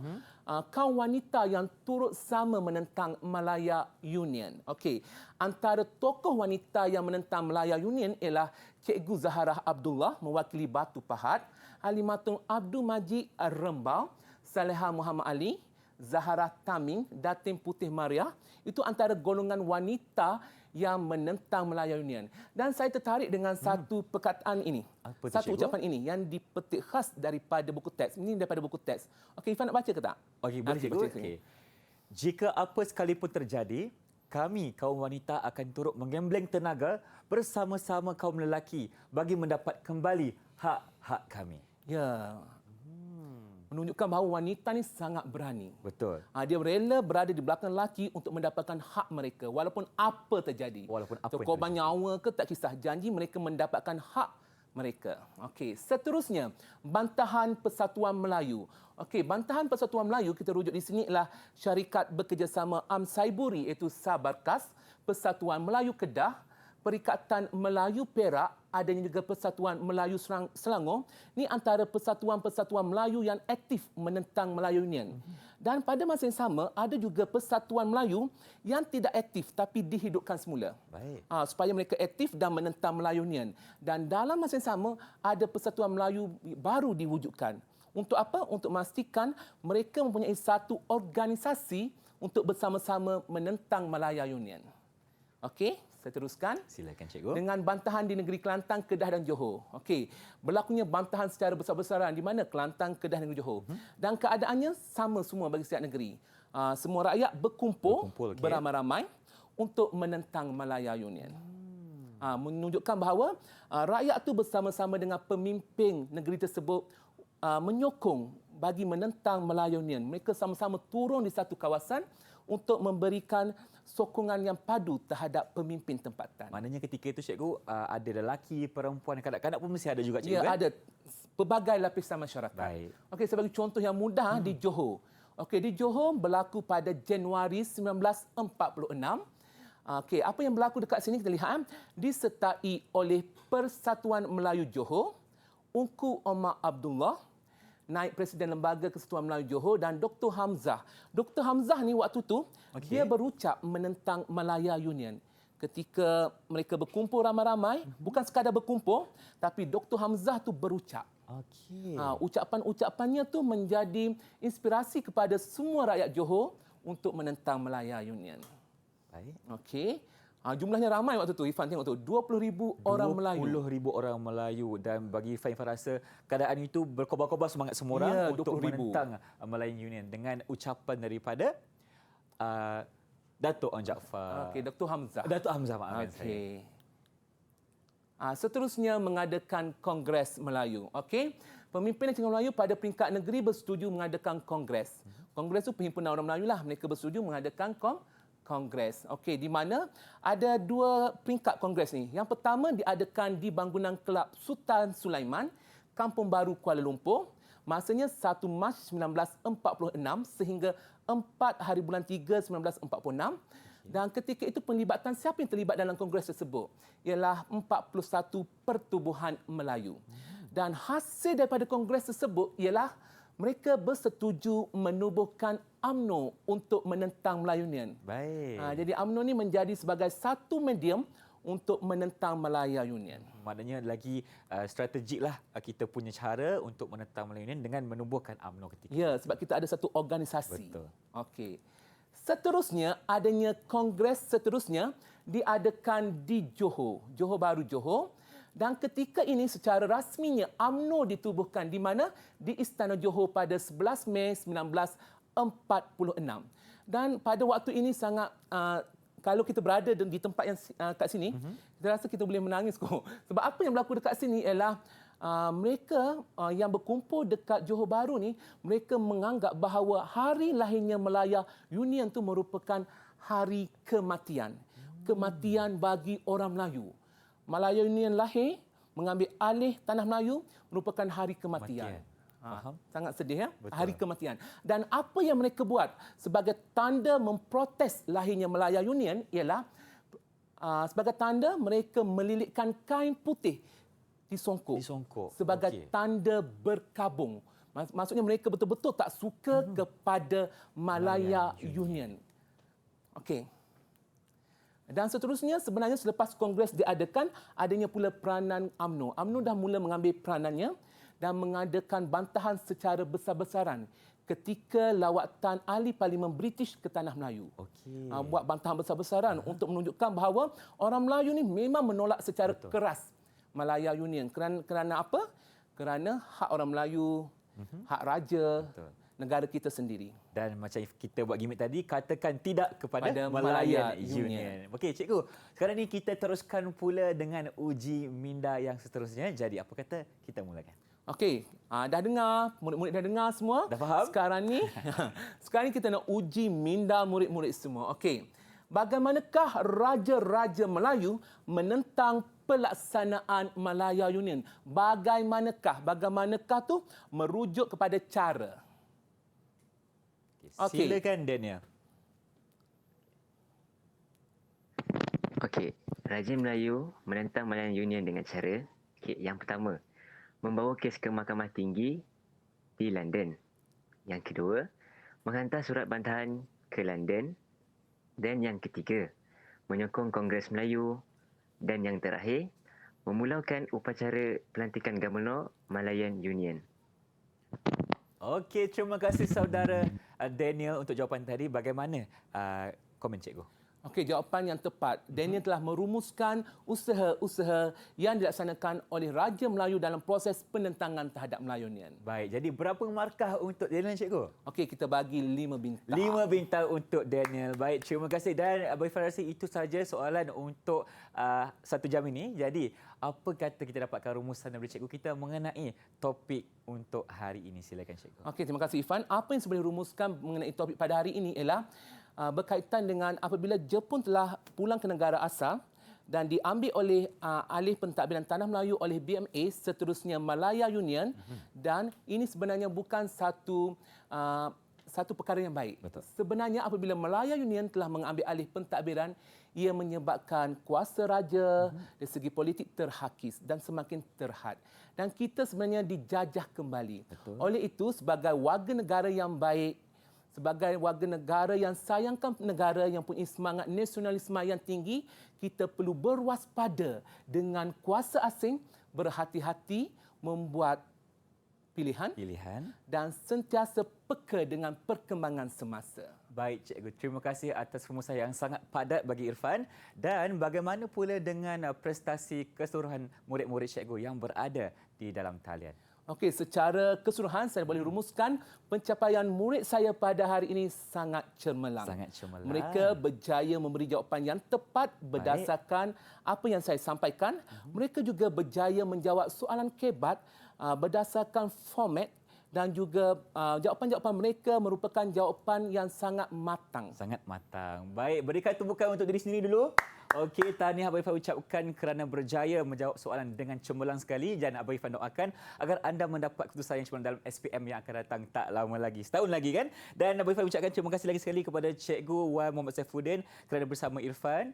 kaum wanita yang turut sama menentang Malaya Union. Okey, antara tokoh wanita yang menentang Malaya Union ialah Cikgu Zaharah Abdullah mewakili Batu Pahat, Halimatun Abdul Majid Rembau, Saleha Muhammad Ali, Zahara Tamim, Datin Putih Maria. Itu antara golongan wanita yang menentang Malaya Union. Dan saya tertarik dengan satu perkataan ini. Apa tu, Satu cikgu? ucapan ini yang dipetik khas daripada buku teks. Ini daripada buku teks. Okey, Ifan nak baca ke tak? Okey, boleh Nanti cikgu. baca sini. Okey. Jika apa sekalipun terjadi, kami kaum wanita akan turut menggembleng tenaga bersama-sama kaum lelaki bagi mendapat kembali hak-hak kami. Ya. Menunjukkan bahawa wanita ni sangat berani. Betul. Dia rela berada di belakang lelaki untuk mendapatkan hak mereka walaupun apa terjadi. Walaupun apa yang Korban terjadi. nyawa ke tak kisah, janji mereka mendapatkan hak mereka. Okey, seterusnya bantahan Persatuan Melayu. Okey, bantahan Persatuan Melayu kita rujuk di sini ialah syarikat bekerjasama Saiburi iaitu Sabarkas, Persatuan Melayu Kedah, Perikatan Melayu Perak, adanya juga Persatuan Melayu Selangor. Ini antara persatuan-persatuan Melayu yang aktif menentang Malaya Union. Dan pada masa yang sama, ada juga Persatuan Melayu yang tidak aktif tapi dihidupkan semula. Baik. Supaya mereka aktif dan menentang Malaya Union. Dan dalam masa yang sama, ada Persatuan Melayu baru diwujudkan. Untuk apa? Untuk memastikan mereka mempunyai satu organisasi untuk bersama-sama menentang Malaya Union. Okey, saya teruskan. Silakan cikgu. Dengan bantahan di negeri Kelantan, Kedah dan Johor. Okey, berlakunya bantahan secara besar-besaran di mana Kelantan, Kedah dan Johor. Dan keadaannya sama semua bagi setiap negeri. Semua rakyat berkumpul Okey. beramai-ramai untuk menentang Malaya Union. Menunjukkan bahawa rakyat itu bersama-sama dengan pemimpin negeri tersebut menyokong bagi menentang Malaya Union. Mereka sama-sama turun di satu kawasan untuk memberikan sokongan yang padu terhadap pemimpin tempatan. Maknanya ketika itu cikgu ada lelaki, perempuan, kanak-kanak pun mesti ada juga cikgu Ya, kan? ada pelbagai lapisan masyarakat. Baik. Okey, sebagai contoh yang mudah di Johor. Okey, di Johor berlaku pada Januari 1946. Okey, apa yang berlaku dekat sini kita lihat disertai oleh Persatuan Melayu Johor, Ungku Omar Abdullah, Naib Presiden Lembaga Kesatuan Melayu Johor dan Dr. Hamzah. Dr. Hamzah ni waktu tu dia berucap menentang Malaya Union. Ketika mereka berkumpul ramai-ramai, bukan sekadar berkumpul, tapi Dr. Hamzah tu berucap. Okey. Ucapan-ucapannya tu menjadi inspirasi kepada semua rakyat Johor untuk menentang Malaya Union. Baik. Okey. Jumlahnya ramai waktu tu, Ifan tengok tu, 20,000 orang Melayu. 20,000 orang Melayu dan bagi Ifan rasa keadaan itu berkobar-kobar semangat semua orang Ya, untuk 20,000. menentang Malayan Union dengan ucapan daripada Datuk Ong Jaafar. Okey, Dr. Hamzah. Datuk Hamzah, maafkan saya. Okey. Seterusnya mengadakan Kongres Melayu. Okey. Pemimpin Nasional Melayu pada peringkat negeri bersetuju mengadakan kongres. Kongres itu perhimpunan orang Melayu lah. Mereka bersetuju mengadakan kongres. Okey, di mana ada dua peringkat kongres ni. Yang pertama diadakan di bangunan Kelab Sultan Sulaiman, Kampung Baru, Kuala Lumpur. Masanya 1 Mac 1946 sehingga 4 hari bulan 3 1946. Dan ketika itu penglibatan siapa yang terlibat dalam kongres tersebut? Ialah 41 pertubuhan Melayu. Dan hasil daripada kongres tersebut ialah mereka bersetuju menubuhkan UMNO untuk menentang Melayu Union. Baik. Jadi UMNO ni menjadi sebagai satu medium untuk menentang Malaya Union. Maknanya lagi strategiklah kita punya cara untuk menentang Malayan Union dengan menubuhkan UMNO ketika. Ya, sebab kita ada satu organisasi. Betul. Okey. Seterusnya, adanya kongres seterusnya diadakan di Johor, Johor Bahru Johor. Dan ketika ini secara rasminya UMNO ditubuhkan di mana? Di Istana Johor pada 11 Mei 1946. Dan pada waktu ini sangat kalau kita berada di tempat yang kat sini, kita rasa kita boleh menangis kok. Sebab apa yang berlaku dekat sini ialah mereka yang berkumpul dekat Johor Bahru ni, mereka menganggap bahawa hari lahirnya Malaya Union itu merupakan hari kematian. Kematian bagi orang Melayu. Malaya Union lahir, mengambil alih tanah Melayu merupakan hari kematian. Faham? Sangat sedih ya, Betul. hari kematian. Dan apa yang mereka buat sebagai tanda memprotes lahirnya Malaya Union ialah sebagai tanda mereka melilitkan kain putih di songkok. Di songkok. Sebagai Okey. tanda berkabung. Maksudnya mereka betul-betul tak suka kepada Malaya Union. Okey. Dan seterusnya sebenarnya selepas Kongres diadakan, adanya pula peranan UMNO. UMNO dah mula mengambil peranannya dan mengadakan bantahan secara besar-besaran ketika lawatan ahli Parlimen British ke Tanah Melayu. Okey. Buat bantahan besar-besaran untuk menunjukkan bahawa orang Melayu ni memang menolak secara keras Malaya Union. Kerana apa? Kerana hak orang Melayu, hak raja, negara kita sendiri. Dan macam kita buat gimmick tadi, katakan tidak kepada Pada Malaya Malaya Union. Union. Okey, cikgu. Sekarang ni kita teruskan pula dengan uji minda yang seterusnya. Jadi apa kata kita mulakan? Okey, dah dengar, murid-murid dah dengar semua. Dah faham? Sekarang ni kita nak uji minda murid-murid semua. Okey. Bagaimanakah raja-raja Melayu menentang pelaksanaan Malaya Union? Bagaimanakah tu merujuk kepada cara. Okey. Silakan Daniel. Okey, Raja Melayu menentang Malayan Union dengan cara, yang pertama, membawa kes ke Mahkamah Tinggi di London. Yang kedua, menghantar surat bantahan ke London. Dan yang ketiga, menyokong Kongres Melayu. Dan yang terakhir, memulaukan upacara pelantikan Gabenor Malayan Union. Okey, terima kasih saudara Daniel untuk jawapan tadi. Bagaimana komen cikgu? Okey, jawapan yang tepat. Daniel telah merumuskan usaha-usaha yang dilaksanakan oleh Raja Melayu dalam proses penentangan terhadap Malaya Union. Baik, jadi berapa markah untuk Daniel cikgu? Okey, kita bagi 5 bintang. 5 bintang untuk Daniel. Baik, terima kasih. Dan Abang Irfan rasa itu sahaja soalan untuk 1 jam ini. Jadi, apa kata kita dapatkan rumusan dari cikgu kita mengenai topik untuk hari ini? Silakan cikgu. Okey, terima kasih Irfan. Apa yang saya boleh rumuskan mengenai topik pada hari ini ialah berkaitan dengan apabila Jepun telah pulang ke negara asal dan diambil oleh alih pentadbiran Tanah Melayu oleh BMA, seterusnya Malaya Union, dan ini sebenarnya bukan satu perkara yang baik. Betul. Sebenarnya apabila Malaya Union telah mengambil alih pentadbiran, ia menyebabkan kuasa raja dari segi politik terhakis dan semakin terhad. Dan kita sebenarnya dijajah kembali. Betul. Oleh itu, sebagai warga negara yang baik, sebagai warga negara yang sayangkan negara, yang punya semangat nasionalisme yang tinggi, kita perlu berwaspada dengan kuasa asing, berhati-hati membuat pilihan dan sentiasa peka dengan perkembangan semasa. Baik cikgu, terima kasih atas rumusan yang sangat padat bagi Irfan. Dan bagaimana pula dengan prestasi keseluruhan murid-murid cikgu yang berada di dalam talian? Okey, secara keseluruhan saya boleh rumuskan pencapaian murid saya pada hari ini sangat cemerlang. Sangat cemerlang. Mereka berjaya memberi jawapan yang tepat berdasarkan apa yang saya sampaikan. Mereka juga berjaya menjawab soalan kebat berdasarkan format, dan juga jawapan-jawapan mereka merupakan jawapan yang sangat matang. Sangat matang. Baik, berikan tumpukan untuk diri sendiri dulu. Okey, tahniah Abang Irfan ucapkan kerana berjaya menjawab soalan dengan cemerlang sekali, dan Abang Irfan doakan agar anda mendapat keputusan yang cemerlang dalam SPM yang akan datang tak lama lagi. Setahun lagi kan? Dan Abang Irfan ucapkan terima kasih lagi sekali kepada Cikgu Wan Muhammad Saifuddin kerana bersama Irfan.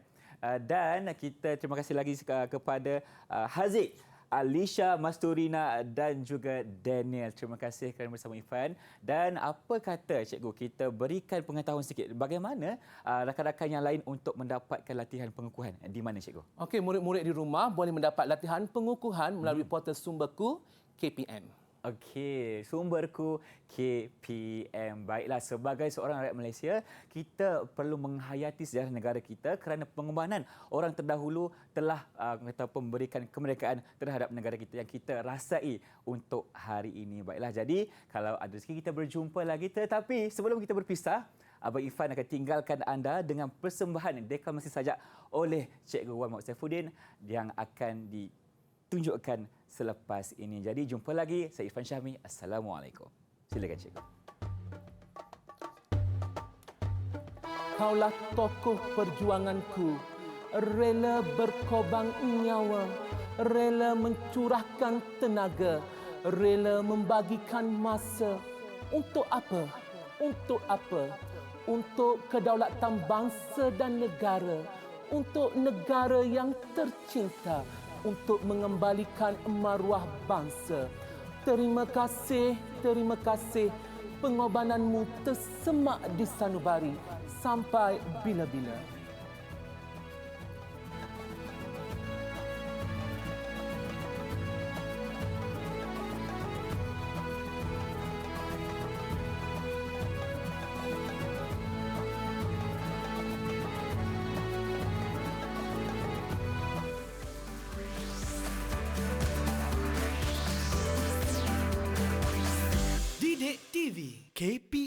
Dan kita terima kasih lagi kepada Haziq, Alisha Masturina dan juga Daniel. Terima kasih kerana bersama Irfan. Dan apa kata cikgu, kita berikan pengetahuan sikit bagaimana rakan-rakan yang lain untuk mendapatkan latihan pengukuhan di mana cikgu? Okey, murid-murid di rumah boleh mendapat latihan pengukuhan melalui portal Sumberku KPM. Okey, Sumberku KPM. Baiklah, sebagai seorang rakyat Malaysia, kita perlu menghayati sejarah negara kita kerana pengembangan orang terdahulu telah memberikan kemerdekaan terhadap negara kita yang kita rasai untuk hari ini. Baiklah, jadi kalau ada rezeki kita berjumpa lagi, tetapi sebelum kita berpisah, Abang Irfan akan tinggalkan anda dengan persembahan deklamasi sajak oleh Cikgu Wan Muhammad Saifuddin yang akan ditunjukkan selepas ini. Jadi jumpa lagi. Saya Irfan Syahmi. Assalamualaikum. Silakan cikgu. Kaulah tokoh perjuanganku, rela berkorban nyawa, rela mencurahkan tenaga, rela membagikan masa. Untuk apa? Untuk apa? Untuk kedaulatan bangsa dan negara, untuk negara yang tercinta, untuk mengembalikan maruah bangsa. Terima kasih, terima kasih. Pengorbananmu tersemak di sanubari sampai bila-bila. Didik TV KPM